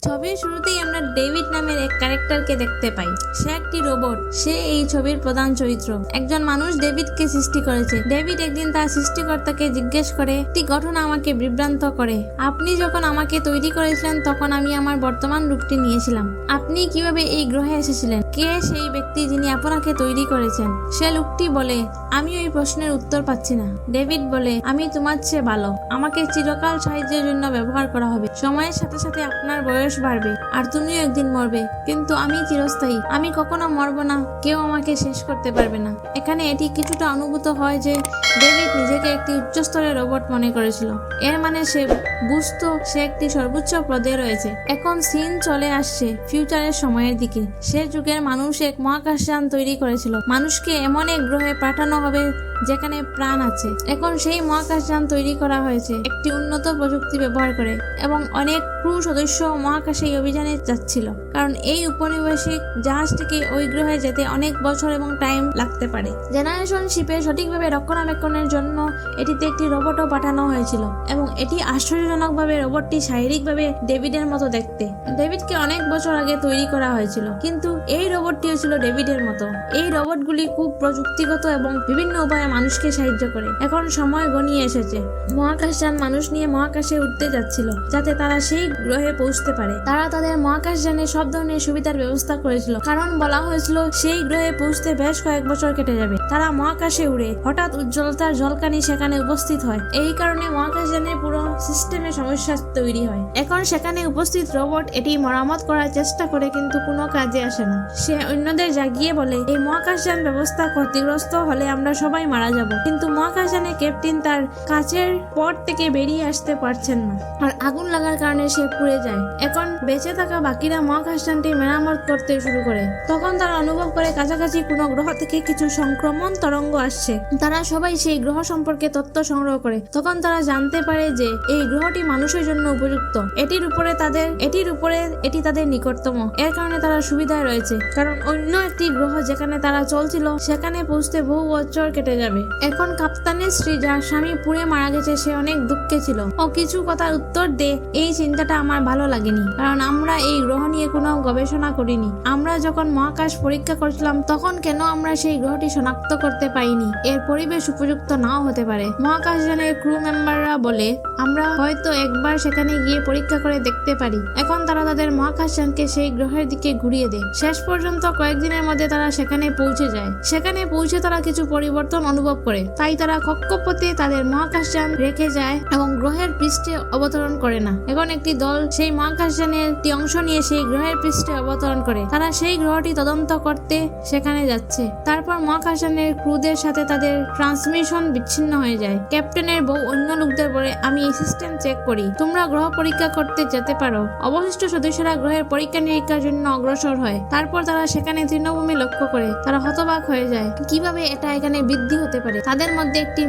ছবির শুরুতেই আমরা ডেভিড নামের এক ক্যারেক্টারকে দেখতে পাই। সে একটি রোবট। সে এই ছবির প্রধান চরিত্র। একজন মানুষ ডেভিডকে সৃষ্টি করেছে। ডেভিড একদিন তার সৃষ্টিকর্তাকে জিজ্ঞেস করে, একটি ঘটনা আমাকে বিভ্রান্ত করে। আপনি যখন আমাকে তৈরি করেছিলেন তখন আমি আমার বর্তমান রূপটি নিয়েছিলাম। আপনি কিভাবে এই গ্রহে এসেছিলেন? কে সেই ব্যক্তি যিনি আপনাকে তৈরি করেছেন? সে লোকটি বলে, আমি ওই প্রশ্নের উত্তর পাচ্ছি না। ডেভিড বলে, আমি তোমার চেয়ে ভালো। আমাকে চিরকাল সাহায্যের জন্য ব্যবহার করা হবে। সময়ের সাথে সাথে আপনার বয়স বাড়বে আর তুমিও একদিন মরবে, কিন্তু আমি চিরস্থায়ী। আমি কখনো মরব না। কেউ আমাকে শেষ করতে পারবে না। এখানে এটি কিছুটা অনুভূত হয় যে ডেভিড নিজেকে একটি উচ্চস্তরের রোবট মনে করেছিল। এর মানে সে বুঝতো সে একটি সর্বোচ্চ পদে রয়েছে। এখন সিন চলে আসছে ফিউচারের সময়ের দিকে। সে যুগের মানুষ এক মহাকাশযান তৈরি করেছিল। মানুষকে এমন এক গ্রহে পাঠানো হবে যেখানে প্রাণ আছে। এখন সেই মহাকাশযান তৈরি করা হয়েছে একটি উন্নত প্রযুক্তি ব্যবহার করে, এবং অনেক ক্রু সদস্য মহাকাশে এই অভিযানে যাচ্ছিল, কারণ এই উপনিবেশিক জাহাজটিকে ওই গ্রহে যেতে অনেক বছর এবং টাইম লাগতে পারে। জেনারেশন শিপে সঠিকভাবে রক্ষণাবেক্ষণের জন্য এটিতে একটি রোবটও পাঠানো হয়েছিল, এবং এটি আশ্চর্যজনকভাবে রোবটটি শারীরিকভাবে ডেভিডের মতো দেখতে। ডেভিডকে অনেক বছর আগে তৈরি করা হয়েছিল, কিন্তু এই রোবটটিও ছিল ডেভিডের মতো। এই রোবটগুলি খুব প্রযুক্তিগত এবং বিভিন্ন উপায়ে মানুষকে সাহায্য করে। এখন সময় গনিয়ে এসেছে। মহাকাশযান মানুষ নিয়ে মহাকাশে উঠতে যাচ্ছিল যাতে তারা সেই গ্রহে পৌঁছতে পারে। তারা তাদের মহাকাশযানে সব ধরনের সুবিধার ব্যবস্থা করেছিল, কারণ বলা হয়েছিল সেই গ্রহে পৌঁছতে বেশ কয়েক বছর কেটে যাবে। তারা মহাকাশে উড়ে হঠাৎ উজ্জ্বলতার ঝলকানি সেখানে উপস্থিত হয়। এই কারণে মহাকাশযানের পুরো সিস্টেমে সমস্যা তৈরি হয়। এখন সেখানে উপস্থিত রোবট এটি মেরামত করার চেষ্টা করে, কিন্তু কোনো কাজে আসে না। সে অন্যদের জাগিয়ে বলে, এই মহাকাশযান ব্যবস্থা ক্ষতিগ্রস্ত হলে আমরা সবাই মারা যাব। কিন্তু মহাকাশযানের ক্যাপ্টেন তার কাছের পথ থেকে বেরিয়ে আসতে পারছেন না, আর আগুন লাগার কারণে সে পুড়ে যায়। এখন বেঁচে থাকা বাকিরা মহাকাশযানটি মেরামত করতে শুরু করে। তখন তারা অনুভব করে কাছাকাছি কোনো গ্রহ থেকে কিছু সংক্রমণ তরঙ্গ আসছে। তারা সবাই সেই গ্রহ সম্পর্কে তথ্য সংগ্রহ করে। তখন তারা জানতে পারে যে এই গ্রহটি মানুষের জন্য উপযুক্ত। এটির উপরে এটি তাদের নিকটতম। এর কারণে তারা সুবিধায় রয়েছে, কারণ অন্য একটি গ্রহ যেখানে তারা চলছিল সেখানে পৌঁছতে বহু বছর কেটে যাবে। এখন কাপ্তানের স্ত্রী, যার স্বামী পুড়ে মারা গেছে, সে অনেক দুঃখে ছিল। ও কিছু কথার উত্তর দে, এই চিন্তাটা আমার ভালো লাগেনি, কারণ আমরা এই গ্রহ নিয়ে কোনো গবেষণা করিনি। আমরা যখন মহাকাশ পরীক্ষা করছিলাম তখন কেন আমরা সেই গ্রহটি শনাক্ত করতে পারিনি? এর পরিবেশ উপযুক্ত নাও হতে পারে। মহাকাশযানের ক্রু মেম্বাররা বলে, আমরা হয়তো একবার সেখানে গিয়ে পরীক্ষা করে দেখতে পারি। এখন তারা তাদের মহাকাশযানকে সেই গ্রহের দিকে ঘুরিয়ে দেয়। শেষ পর্যন্ত কয়েকদিনের মধ্যে তারা সেখানে পৌঁছে যায়। সেখানে পৌঁছে তারা কিছু পরিবর্তন অনুভব করে, তাই তারা কক্ষপথে তাদের মহাকাশযান রেখে যায় এবং গ্রহের পৃষ্ঠে অবতরণ করে না। এখন একটি দল সেই মহাকাশযানের একটি অংশ নিয়ে সেই গ্রহের পৃষ্ঠে অবতরণ করে। তারা সেই গ্রহটি তদন্ত করতে সেখানে যাচ্ছে। তারপর মহাকাশযানের ক্রুদের সাথে তাদের ট্রান্সমিশন বিচ্ছিন্ন হয়ে যায়। ক্যাপ্টেনের বউ অন্য লোকদের বলে, আমি এই সিস্টেম চেক করি, তোমরা গ্রহ পরীক্ষা করতে যেতে পারো। অবশিষ্ট সদস্যরা গ্রহের পরীক্ষা নিরীক্ষার জন্য অগ্রসর হয়। তারপর তারা সেখানে তৃণভূমি লক্ষ্য করে। তারা হতবাক হয়ে যায়, কিভাবে এটা এখানে বৃদ্ধি হতে পারে। তাদের মধ্যে একটি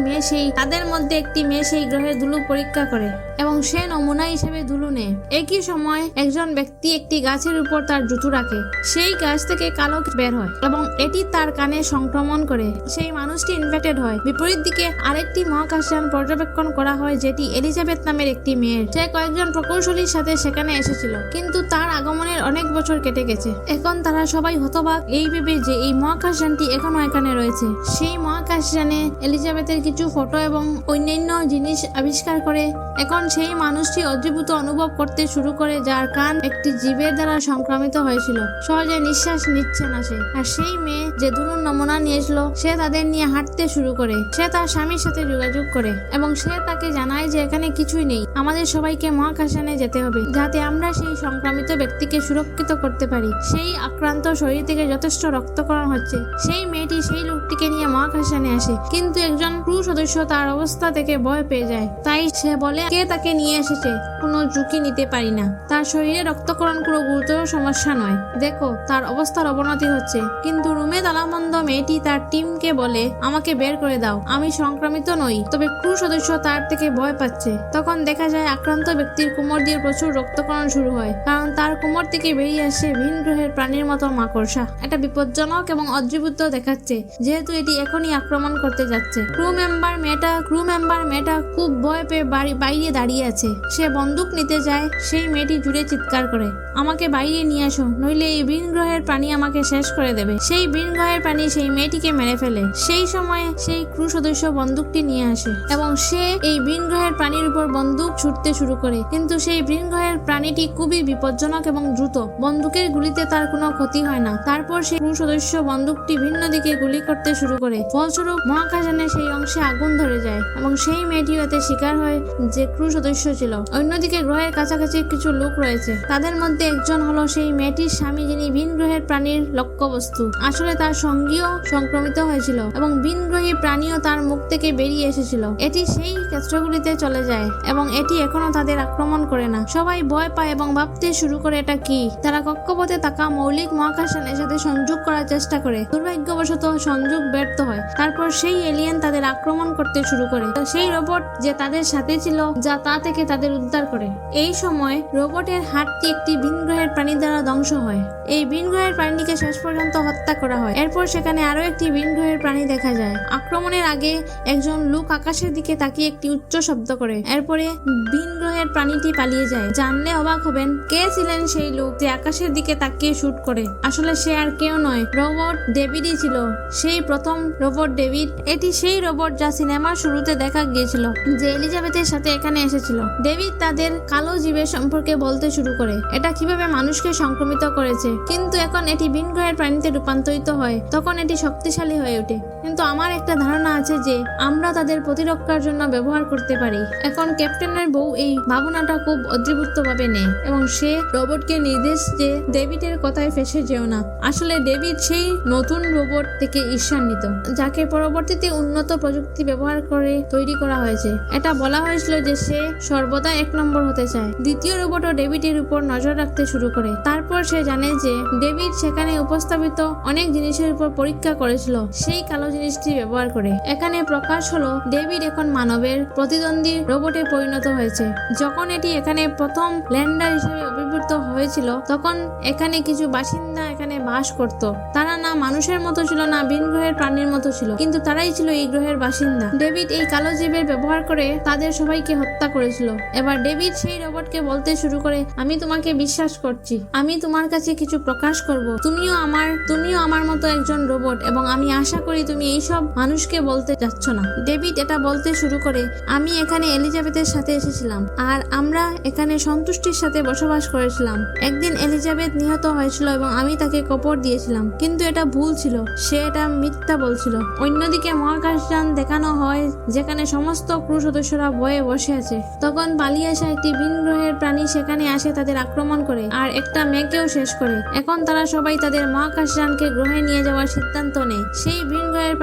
মেয়ে সেই গ্রহের ধুলো পরীক্ষা করে এবং সে নমুনা হিসেবে ধুলো নেয়। একই সময় একজন ব্যক্তি একটি গাছের উপর তার জুতো রাখে। সেই গাছ থেকে কালো বের হয় এবং এটি তার কানে সংক্রমণ করে। সেই মানুষটি ইনফেক্টেড হয়। বিপরীত দিকে আরেকটি মহাকাশযান পর্যবেক্ষণ করা হয়, যেটি এলিজাবেথ নামের একটি মেয়ের। সে কয়েকজন প্রকৌশলীর সাথে সেখানে এসেছিল, কিন্তু তার আগমনের অনেক বছর কেটে গেছে। এখন তারা সবাই হতবাক এই ভেবে যে এই মহাকাশযানটি এখনো এখানে রয়েছে। সেই মহাকাশযানে এলিজাবেথের কিছু ফটো এবং অন্যান্য জিনিস আবিষ্কার করে। এখন সেই মানুষটি অদ্ভুত অনুভব করতে শুরু করে, যার কান একটি জীবের দ্বারা সংক্রমিত হয়েছিল। সহজে নিঃশ্বাস নিচ্ছে না সে। আর সেই মেয়ে যে ধুলোর নমুনা নিয়েছিল, সে তাদের নিয়ে হাঁটতে শুরু করে। সে তার স্বামীর সাথে যোগাযোগ করে এবং সে তাকে জানায় যে এখানে কিছুই নেই, আমাদের সবাইকে মহাকাশযানে যেতে হবে যাতে আমরা সেই সংক্রমিত ব্যক্তিকে সুরক্ষিত করতে পারি। সেই আক্রান্ত শরীর থেকে যথেষ্ট রক্তক্ষরণ হচ্ছে। সেই মেয়েটি সেই লোকটিকে নিয়ে মহাকাশযানে আসে, কিন্তু একজন ক্রু সদস্য তার অবস্থা থেকে ভয় পেয়ে যায়। তাই সে বলে, কে তাকে নিয়ে এসেছে, কোনো ঝুঁকি নিতে পারি না। তার শরীরে রক্তক্ষরণ কোনো গুরুতর সমস্যা নয়, দেখো তার অবস্থার অবনতি হচ্ছে। কিন্তু রুমে তালাবন্ধ মেয়েটি তার টিমকে বলে, আমাকে বের করে দাও, আমি সংক্রমিত নই। তবে ক্রু সদস্য তার থেকে ভয় পাচ্ছে। তখন দেখা যায় আক্রান্ত ব্যক্তির কোমর দিয়ে প্রচুর রক্তক্ষরণ শুরু হয়, কারণ তার কোমর থেকে বেরিয়ে আসে ভিন গ্রহের প্রাণীর মতো মাকড়সা। এটা বিপজ্জনক এবং অদ্ভুত দেখাচ্ছে, যেহেতু এটি এখনই আক্রমণ আক্রমণ করতে যাচ্ছে। ক্রু মেম্বার মেয়েটা খুব ভয় পেয়ে বাইরে দাঁড়িয়ে আছে। সে বন্দুক নিতে যায়, সেই মেয়েটি জুড়ে চিৎকার করে, আমাকে বাইরে নিয়ে আসো, নইলে এই ভিন গ্রহের প্রাণী আমাকে শেষ করে দেবে। সেই ভিন গ্রহের প্রাণী সেই মেয়েটিকে মেরে ফেলে। সেই সময় সেই ক্রু সদস্য বন্দুকটি নিয়ে আসে এবং সে এই ভিন গ্রহের প্রাণীর উপর বন্দুক ছুটতে শুরু করে, কিন্তু সেই ভিন গ্রহের প্রাণীটি খুবই বিপজ্জনক এবং দ্রুত। বন্দুকের গুলিতে তার কোনো ক্ষতি হয় না। তারপর সেই ক্রু সদস্য বন্দুকটি ভিন্ন দিকে গুলি করতে শুরু করে, ফলস্বরূপ মহাকাশযানের সেই অংশে আগুন ধরে যায় এবং সেই মেয়েটিও এতে শিকার হয় যে ক্রু সদস্য ছিল। অন্যদিকে গ্রহের কাছাকাছি কিছু লোক রয়েছে, তাদের মধ্যে একজন হলো সেই মেয়েটির স্বামী, যিনি ভিন গ্রহের প্রাণীর লক্ষ্যবস্তু। আসলে তার সঙ্গীও সংক্রমিত হয়েছিল এবং ভিন গ্রহী প্রাণীও তার মুখ থেকে বেরিয়ে এসেছিল। এটি সেই ক্ষেত্রগুলিতে চলে যায় এবং এটি এখনো তাদের আক্রমণ করে না। সবাই ভয় পায় এবং ভাবতে শুরু করে এটা কি। তারা কক্ষপথে থাকা মৌলিক মহাকাশযানের সাথে সংযোগ করার চেষ্টা করে, দুর্ভাগ্যবশত সংযোগ ব্যর্থ হয়। তারপর সেই এলিয়েন তাদের আক্রমণ করতে শুরু করে। সেই রোবট যে তাদের সাথে ছিল, যা তা থেকে তাদের উদ্ধার করে। এই সময় রোবটের হাতটি একটি ভিন গ্রহের প্রাণী দ্বারা ধ্বংস হয়। এই ভিন গ্রহের প্রাণীকে শেষ পর্যন্ত হত্যা করা হয়। এরপর সেখানে আরো একটি ভিন গ্রহের প্রাণী দেখা যায়। আক্রমণের আগে একজন লোক আকাশের দিকে তাকিয়ে একটি উচ্চ শব্দ করে। এরপরে ভিন গ্রহের প্রাণীটি পালিয়ে যায়। জানলে অবাক হবেন, কে ছিলেন সেই লোক যে আকাশের দিকে তাকিয়ে শুট করে। আসলে সে আর কেউ নয়, রোবট ডেভিডই ছিল। সেই প্রথম রোবট ডেভিড। এটি সেই রোবট যা সিনেমার শুরুতে দেখা গিয়েছিল, যে এলিজাবেথের সাথে এখানে এসেছিল। ডেভিড তাদের কালো জীবের সম্পর্কে বলতে শুরু করে, এটা কিভাবে মানুষকে সংক্রমিত করেছে, কিন্তু এখন এটি ভিন গ্রহের প্রাণীতে রূপান্তরিত হয়, তখন এটি শক্তিশালী হয়ে ওঠে। কিন্তু আমার একটা ধারণা আছে যে আমরা তাদের প্রতিরক্ষার জন্য ব্যবহার করতে পারি। এখন ক্যাপ্টেনের বউ এই ভাবনাটা খুব অদ্ভুতভাবে নেয় এবং সে রোবটকে নির্দেশ যে ডেভিডের কথায় ফেসে যেও না। আসলে ডেভিড সেই নতুন রোবট থেকে ঈর্ষান্বিত, যাকে পরবর্তীতে উন্নত প্রযুক্তি ব্যবহার করে তৈরি করা হয়েছে। এটা বলা হয়েছিল যে সে সর্বদা 1 নম্বর হতে চায়। দ্বিতীয় রোবটও ডেভিডের উপর নজর রাখতে শুরু করে। তারপর সে জানে যে ডেভিড সেখানে উপস্থাপিত অনেক জিনিসের উপর পরীক্ষা করেছিল, সেই কালো জিনিসটি ব্যবহার করে। এখানে প্রকাশ হলো ডেভিড এখন মানবের প্রতিদ্বন্দ্বী রোবটে পরিণত হয়েছে। যখন এটি এখানে প্রথম ল্যান্ডার হিসেবে অভিভূত হয়েছিল, তখন এখানে কিছু বাসিন্দা এখানে বাস করত। তারা না মানুষের মতো ছিল, না ভিন গ্রহের প্রাণীর মতো ছিল, কিন্তু তারাই ছিল এই গ্রহের বাসিন্দা। ডেভিড এই কালো জীবের ব্যবহার করে তাদের সবাইকে হত্যা করেছিল। এবার ডেভিড সেই রোবটকে বলতে শুরু করে, আমি তোমাকে বিশ্বাস করছি, আমি তোমার কাছে কিছু প্রকাশ করব। তুমিও আমার মতো একজন রোবট এবং আমি আশা করি তুমি এইসব মানুষকে বলতে যাচ্ছ না। ডেভিড এটা বলতে শুরু করে, আমি এখানে এলিজাবেথের সাথে এসেছিলাম আর আমরা এখানে সন্তুষ্টির সাথে বসবাস করেছিলাম। একদিন এলিজাবেথ নিহত হয়েছিল এবং আমি তাকে কবর দিয়েছিলাম, কিন্তু এটা ভুল ছিল, সে এটা মিথ্যা বলছিল। অন্যদিকে মহাকাশযান দেখানো হয় যেখানে সমস্ত ক্রু সদস্যরা ভয়ে বসে আছে। তখন পালিয়ে আসা একটি ভিন গ্রহের প্রাণী সেখানে আসে, তাদের আক্রমণ করে আর একটা মেয়েকেও শেষ করে। এখন তারা সবাই তাদের মহাকাশযানকে গ্রহে নিয়ে যাওয়ার সিদ্ধান্ত নেয়। সেই ভিন গ্রহের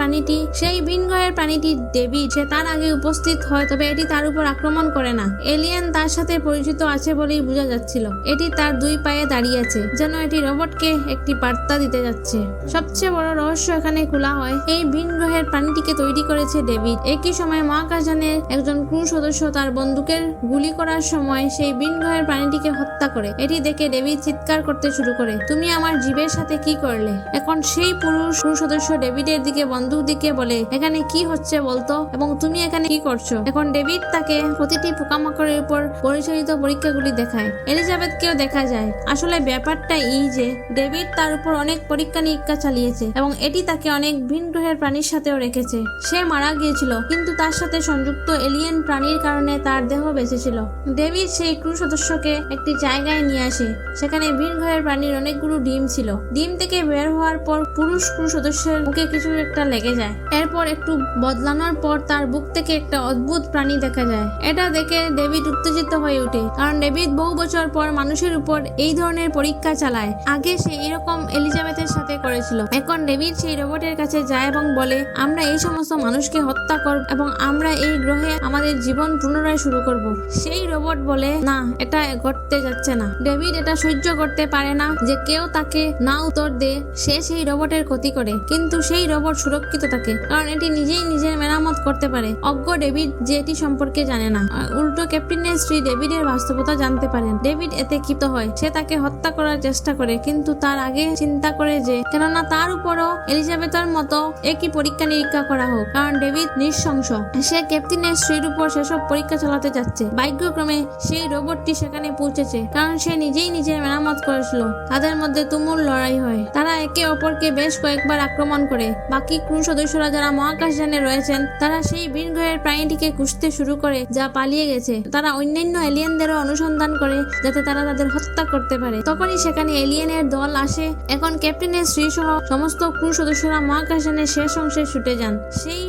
প্রাণীটি ডেভিড। সে তার আগে উপস্থিত হয়, তবে এটি তার উপর আক্রমণ করে না। এলিয়েন তার সাথে পরিচিত আছে বলেই বোঝা যাচ্ছিল। এটি তার 2 পায়ে দাঁড়িয়ে আছে, যেন এটি রোবটকে একটি বার্তা দিতে যাচ্ছে। সবচেয়ে বড় রহস্য এখানে খোলা হয়, এই ভিন গ্রহের প্রাণীটিকে তৈরি করেছে ডেভিড। একই সময় মহাকাশযানের একজন ক্রু সদস্য তার বন্দুকের গুলি করার সময় সেই ভিন গ্রহের প্রাণীটিকে হত্যা করে। এটি দেখে ডেভিড চিৎকার করতে শুরু করে, তুমি আমার জীবের সাথে কি করলে? এখন সেই পুরুষ ক্রু সদস্য ডেভিডের দিকে বন্দুক দিকে বলে, এখানে কি হচ্ছে বলতো, এবং তুমি এখানে কি করছো? এখন ডেভিড তাকে প্রতিটি পোকামাকড়ের উপর পরিচালিত পরীক্ষাগুলি দেখায়। এলিজাবেথকেও দেখা যায়। আসলে ব্যাপারটা এই যে ডেভিড তার উপর অনেক পরীক্ষা নিরীক্ষা চালিয়েছে এবং এটি তাকে অনেক ভিন গ্রহের প্রাণীর সাথেও রেখেছে। সে মারা গিয়েছিল, কিন্তু তার সাথে সংযুক্ত এলিয়েন প্রাণীর কারণে তার দেহ বেঁচেছিল। ডেভিড সেই ক্রু সদস্যকে একটি জায়গায় নিয়ে আসে, সেখানে ভিন গ্রহের প্রাণীর অনেকগুলো ডিম ছিল। ডিম থেকে বের হওয়ার পর পুরুষ ক্রু সদস্যের মুখে কিছু একটা লেগে যায়। এরপর একটু বদলানোর পর তার বুক থেকে একটা অদ্ভুত প্রাণী দেখা যায়। এটা দেখে ডেভিড উত্তেজিত হয়ে ওঠে, কারণ ডেভিড বহু বছর পর মানুষের উপর এই ধরনের পরীক্ষা চালায়। আগে সে এরকম এলিজাবেথের সাথে করেছিল। এখন ডেভিড সেই রোবটের কাছে যায় এবং বলে, আমরা এই সমস্ত মানুষকে হত্যা করব এবং আমরা এই গ্রহে আমাদের জীবন পুনরায় শুরু করব। সেই রোবট বলে, না, এটা ঘটতে যাচ্ছে না। ডেভিড এটা সহ্য করতে পারে না যে কেউ তাকে না উত্তর দেয়। সে সেই রোবটের ক্ষতি করে, কিন্তু সেই রোবট সুরক্ষিত থাকে, কারণ এটি নিজেই নিজের মেরামত মেরামত করতে পারে। অজ্ঞ ডেভিড যে এটি সম্পর্কে জানে না। উল্টো ক্যাপ্টেনের স্ত্রী ডেভিডের বাস্তবতা জানতে পারেন। ডেভিড এতে ক্ষিপ্ত হয়। সে তাকে হত্যা করার চেষ্টা করে, কিন্তু তার আগে চিন্তা করে যে কেননা তার উপরও এলিজাবেথের মতো একই পরীক্ষা নিরীক্ষা করা হোক, কারণ ডেভিড নৃশংস। সে ক্যাপ্টেনের স্ত্রীর উপর সেসব পরীক্ষা চালাতে যাচ্ছে। ভাগ্যক্রমে সেই রোবটটি সেখানে পৌঁছেছে, কারণ সে নিজেই নিজের মেরামত করেছিল। তাদের মধ্যে তুমুল লড়াই হয়। তারা একে অপরকে বেশ কয়েকবার আক্রমণ করে। বাকি ক্রু সদস্যরা যারা মহাকাশযানে রয়েছেন তারা সেই ভিনগ্রহের প্রাণীটিকে খুঁজতে শুরু করে যা পালিয়ে গেছে। তারা অন্যান্য এলিয়েনদেরও অনুসন্ধান করে যাতে তারা তাদের হত্যা করতে পারে। তখনই সেখানে এলিয়েনের দল আসে। এখন ক্যাপ্টেনের স্ত্রী সহ সমস্ত ক্রু সদস্যরা মহাকাশযানের শেষ অংশে ছুটে যান। সেই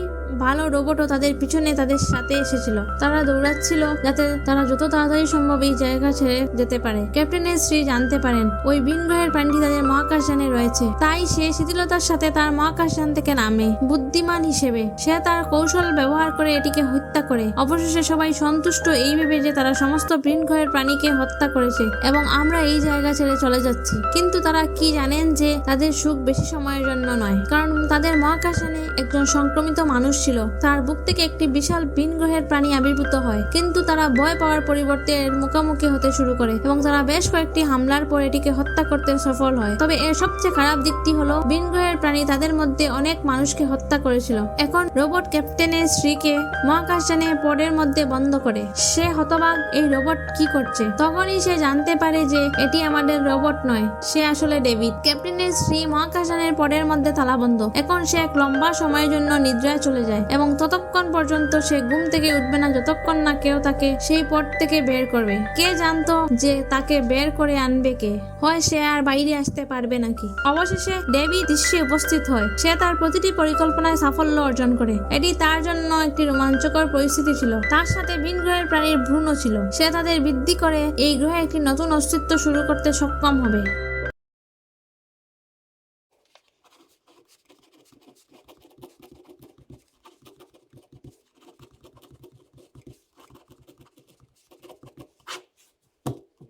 ভালো রোবটও তাদের পিছনে তাদের সাথে এসেছিল। তারা দৌড়াচ্ছিল যাতে তারা যত তাড়াতাড়ি সম্ভব এই জায়গা ছেড়ে যেতে পারে। ক্যাপ্টেনের স্ত্রী জানতে পারেন ওই ভিনগ্রহের প্রাণীটি তাদের মহাকাশযানে রয়েছে, তাই সে শিথিলতার সাথে তার মহাকাশযান থেকে নামে। বুদ্ধিমান হিসেবে সে তার কৌশল ব্যবহার করে এটিকে হত্যা করে। অবশেষে সবাই সন্তুষ্ট এই ভেবে যে তারা সমস্ত ভিনগ্রহের প্রাণীকে হত্যা করেছে এবং আমরা এই জায়গা ছেড়ে চলে যাচ্ছি। কিন্তু তারা কি জানেন যে তাদের সুখ বেশি সময়ের জন্য নয়, কারণ তাদের মহাকাশযানে একজন সংক্রমিত মানুষ ছিল। তার বুক থেকে একটি বিশাল ভিনগ্রহের প্রাণী আবির্ভূত হয়, কিন্তু তারা ভয় পাওয়ার পরিবর্তে এর মুখোমুখি হতে শুরু করে এবং তারা বেশ কয়েকটি হামলার পর এটিকে হত্যা করতে সফল হয়। তবে এর সবচেয়ে খারাপ দিকটি হলো ভিনগ্রহের প্রাণী তাদের মধ্যে অনেক মানুষকে হত্যা করেছিল। এখন রোবট ক্যাপ্টেনের স্ত্রীকে মহাকাশযানে পডের মধ্যে বন্ধ করে। সে হতবাক, এই রোবট কি করছে। তখনই সে জানতে পারে যে এটি আমাদের রোবট নয়, সে আসলে ডেভিড। ক্যাপ্টেনের স্ত্রী মহাকাশযানের পডের মধ্যে তালাবন্ধ। এখন সে এক লম্বা সময়ের জন্য নিদ্রায় চলে যায় এবং ততক্ষণ পর্যন্ত সে ঘুম থেকে উঠবে না যতক্ষণ না কেউ তাকে সেই পথ থেকে বের করবে। কে জানতো যে তাকে বের করে আনবে কে? হয় সে আর বাইরে আসতে পারবে নাকি। অবশেষে ডেভিড দৃশ্যে উপস্থিত হয়। সে তার প্রতিটি পরিকল্পনায় সাফল্য অর্জন করে। এটি তার জন্য একটি রোমাঞ্চকর পরিস্থিতি ছিল। তার সাথে ভিনগ্রহের প্রাণীর ভ্রূণ ছিল। সে তাদের বৃদ্ধি করে এই গ্রহে একটি নতুন অস্তিত্ব শুরু করতে সক্ষম হবে।